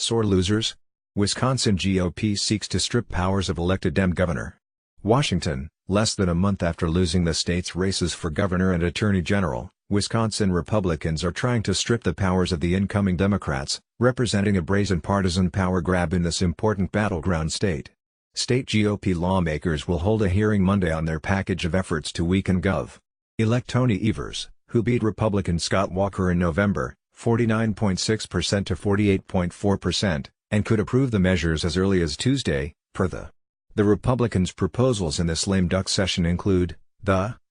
Sore losers? Wisconsin GOP seeks to strip powers of elected Dem governor. Washington, less than a month after losing the state's races for governor and attorney general, Wisconsin Republicans are trying to strip the powers of the incoming Democrats, representing a brazen partisan power grab in this important battleground state. State GOP lawmakers will hold a hearing Monday on their package of efforts to weaken Gov.Elect Tony Evers, who beat Republican Scott Walker in November, 49.6% to 48.4%, and could approve the measures as early as Tuesday, per the Republicans' proposals in this lame duck session include,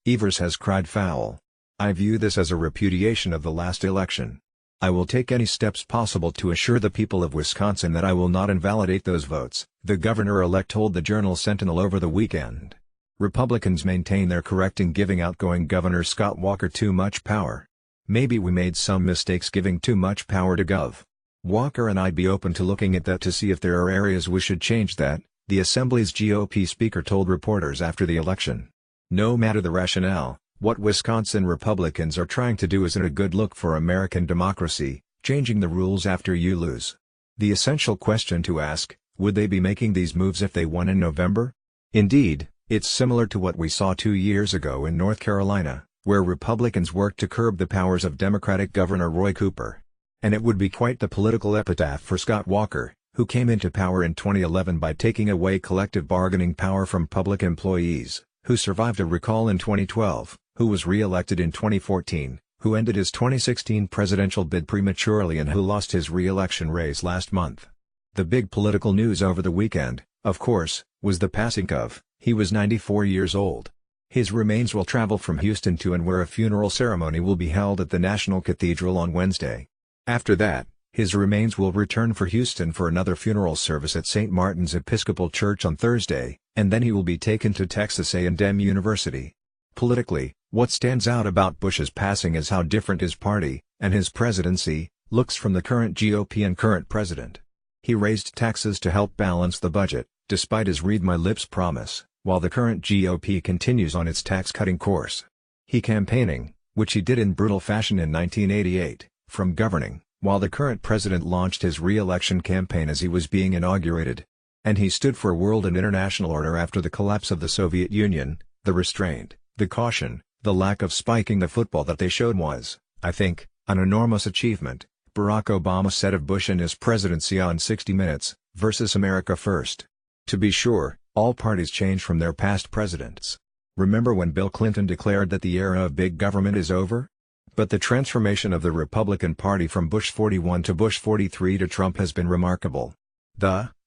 Evers has cried foul. I view this as a repudiation of the last election. I will take any steps possible to assure the people of Wisconsin that I will not invalidate those votes, the governor-elect told the Journal-Sentinel over the weekend. Republicans maintain they're correcting giving outgoing Governor Scott Walker too much power. Maybe we made some mistakes giving too much power to Gov. Walker, and I'd be open to looking at that to see if there are areas we should change that, the Assembly's GOP speaker told reporters after the election. No matter the rationale, what Wisconsin Republicans are trying to do isn't a good look for American democracy, changing the rules after you lose. The essential question to ask, would they be making these moves if they won in November? Indeed, it's similar to what we saw 2 years ago in North Carolina, where Republicans worked to curb the powers of Democratic Governor Roy Cooper. And it would be quite the political epitaph for Scott Walker, who came into power in 2011 by taking away collective bargaining power from public employees, who survived a recall in 2012, who was re-elected in 2014, who ended his 2016 presidential bid prematurely and who lost his re-election race last month. The big political news over the weekend, of course, was the passing of. He was 94 years old. His remains will travel from Houston to and where a funeral ceremony will be held at the National Cathedral on Wednesday. After that, his remains will return for Houston for another funeral service at St. Martin's Episcopal Church on Thursday, and then he will be taken to Texas A&M University. Politically, what stands out about Bush's passing is how different his party, and his presidency, looks from the current GOP and current president. He raised taxes to help balance the budget, despite his read my lips promise, while the current GOP continues on its tax-cutting course. He campaigning, which he did in brutal fashion in 1988, from governing, while the current president launched his re-election campaign as he was being inaugurated. And he stood for world and international order after the collapse of the Soviet Union. The restraint, the caution, the lack of spiking the football that they showed was, I think, an enormous achievement, Barack Obama said of Bush and his presidency on 60 Minutes, versus America First. To be sure, all parties change from their past presidents. Remember when Bill Clinton declared that the era of big government is over? But the transformation of the Republican Party from Bush 41 to Bush 43 to Trump has been remarkable.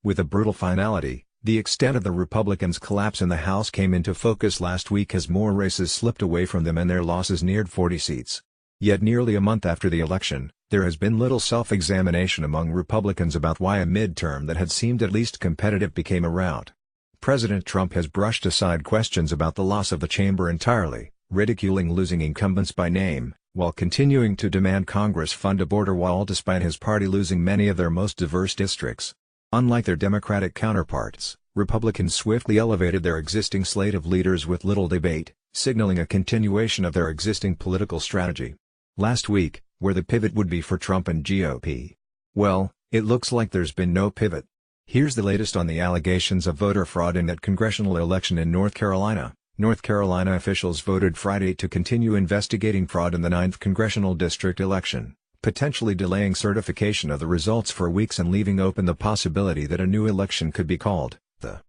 With a brutal finality, the extent of the Republicans' collapse in the House came into focus last week as more races slipped away from them and their losses neared 40 seats. Yet nearly a month after the election, there has been little self-examination among Republicans about why a midterm that had seemed at least competitive became a rout. President Trump has brushed aside questions about the loss of the chamber entirely, ridiculing losing incumbents by name, while continuing to demand Congress fund a border wall despite his party losing many of their most diverse districts. Unlike their Democratic counterparts, Republicans swiftly elevated their existing slate of leaders with little debate, signaling a continuation of their existing political strategy. Last week, where the pivot would be for Trump and GOP. Well, it looks like there's been no pivot. Here's the latest on the allegations of voter fraud in that congressional election in North Carolina. North Carolina officials voted Friday to continue investigating fraud in the 9th congressional district election, potentially delaying certification of the results for weeks and leaving open the possibility that a new election could be called. The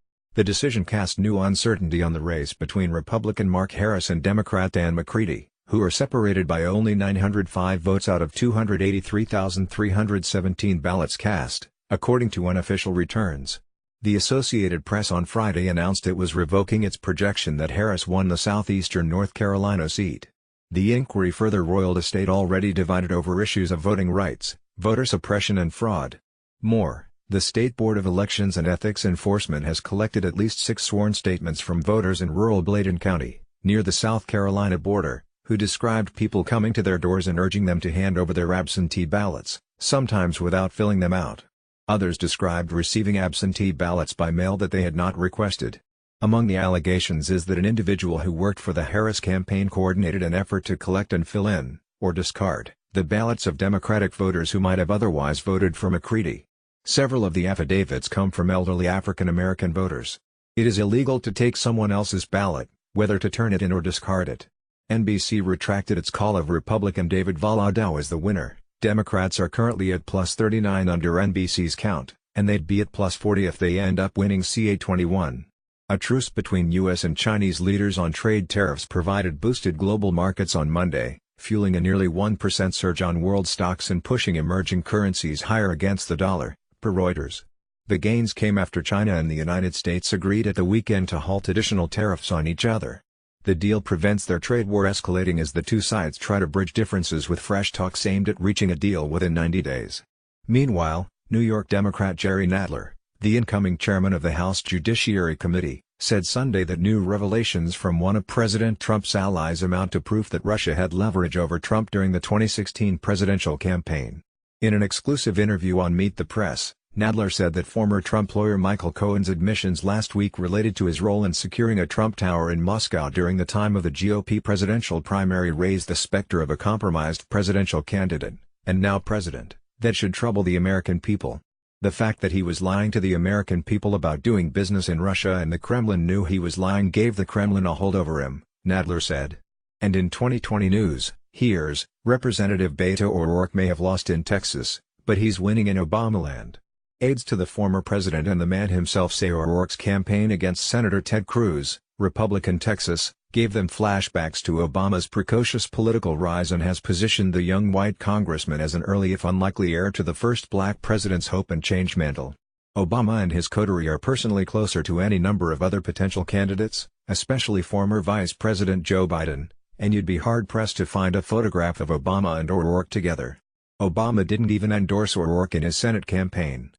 decision cast new uncertainty on the race between Republican Mark Harris and Democrat Dan McCready, who are separated by only 905 votes out of 283,317 ballots cast, according to unofficial returns. The Associated Press on Friday announced it was revoking its projection that Harris won the southeastern North Carolina seat. The inquiry further roiled a state already divided over issues of voting rights, voter suppression and fraud. More, the State Board of Elections and Ethics Enforcement has collected at least 6 sworn statements from voters in rural Bladen County, near the South Carolina border, who described people coming to their doors and urging them to hand over their absentee ballots, sometimes without filling them out. Others described receiving absentee ballots by mail that they had not requested. Among the allegations is that an individual who worked for the Harris campaign coordinated an effort to collect and fill in, or discard, the ballots of Democratic voters who might have otherwise voted for McCready. Several of the affidavits come from elderly African American voters. It is illegal to take someone else's ballot, whether to turn it in or discard it. NBC retracted its call of Republican David Valadao as the winner. Democrats are currently at +39 under NBC's count, and they'd be at +40 if they end up winning CA21. A truce between U.S. and Chinese leaders on trade tariffs boosted global markets on Monday, fueling a nearly 1% surge on world stocks and pushing emerging currencies higher against the dollar, per Reuters. The gains came after China and the United States agreed at the weekend to halt additional tariffs on each other. The deal prevents their trade war escalating as the two sides try to bridge differences with fresh talks aimed at reaching a deal within 90 days. Meanwhile, New York Democrat Jerry Nadler, the incoming chairman of the House Judiciary Committee, said Sunday that new revelations from one of President Trump's allies amount to proof that Russia had leverage over Trump during the 2016 presidential campaign. In an exclusive interview on Meet the Press, Nadler said that former Trump lawyer Michael Cohen's admissions last week related to his role in securing a Trump tower in Moscow during the time of the GOP presidential primary raised the specter of a compromised presidential candidate, and now president, that should trouble the American people. The fact that he was lying to the American people about doing business in Russia and the Kremlin knew he was lying gave the Kremlin a hold over him, Nadler said. And in 2020 news, here's, Representative Beto O'Rourke may have lost in Texas, but he's winning in Obamaland. Aides to the former president and the man himself say O'Rourke's campaign against Senator Ted Cruz, Republican Texas, gave them flashbacks to Obama's precocious political rise and has positioned the young white congressman as an early if unlikely heir to the first black president's hope and change mantle. Obama and his coterie are personally closer to any number of other potential candidates, especially former Vice President Joe Biden, and you'd be hard-pressed to find a photograph of Obama and O'Rourke together. Obama didn't even endorse O'Rourke in his Senate campaign.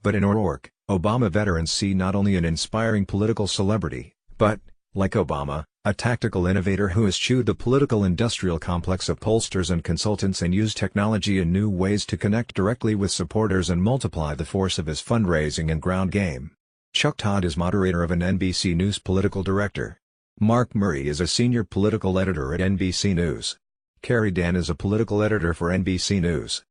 But in O'Rourke, Obama veterans see not only an inspiring political celebrity, but, like Obama, a tactical innovator who has chewed the political industrial complex of pollsters and consultants and used technology in new ways to connect directly with supporters and multiply the force of his fundraising and ground game. Chuck Todd is moderator of an NBC News political director. Mark Murray is a senior political editor at NBC News. Carrie Dan is a political editor for NBC News.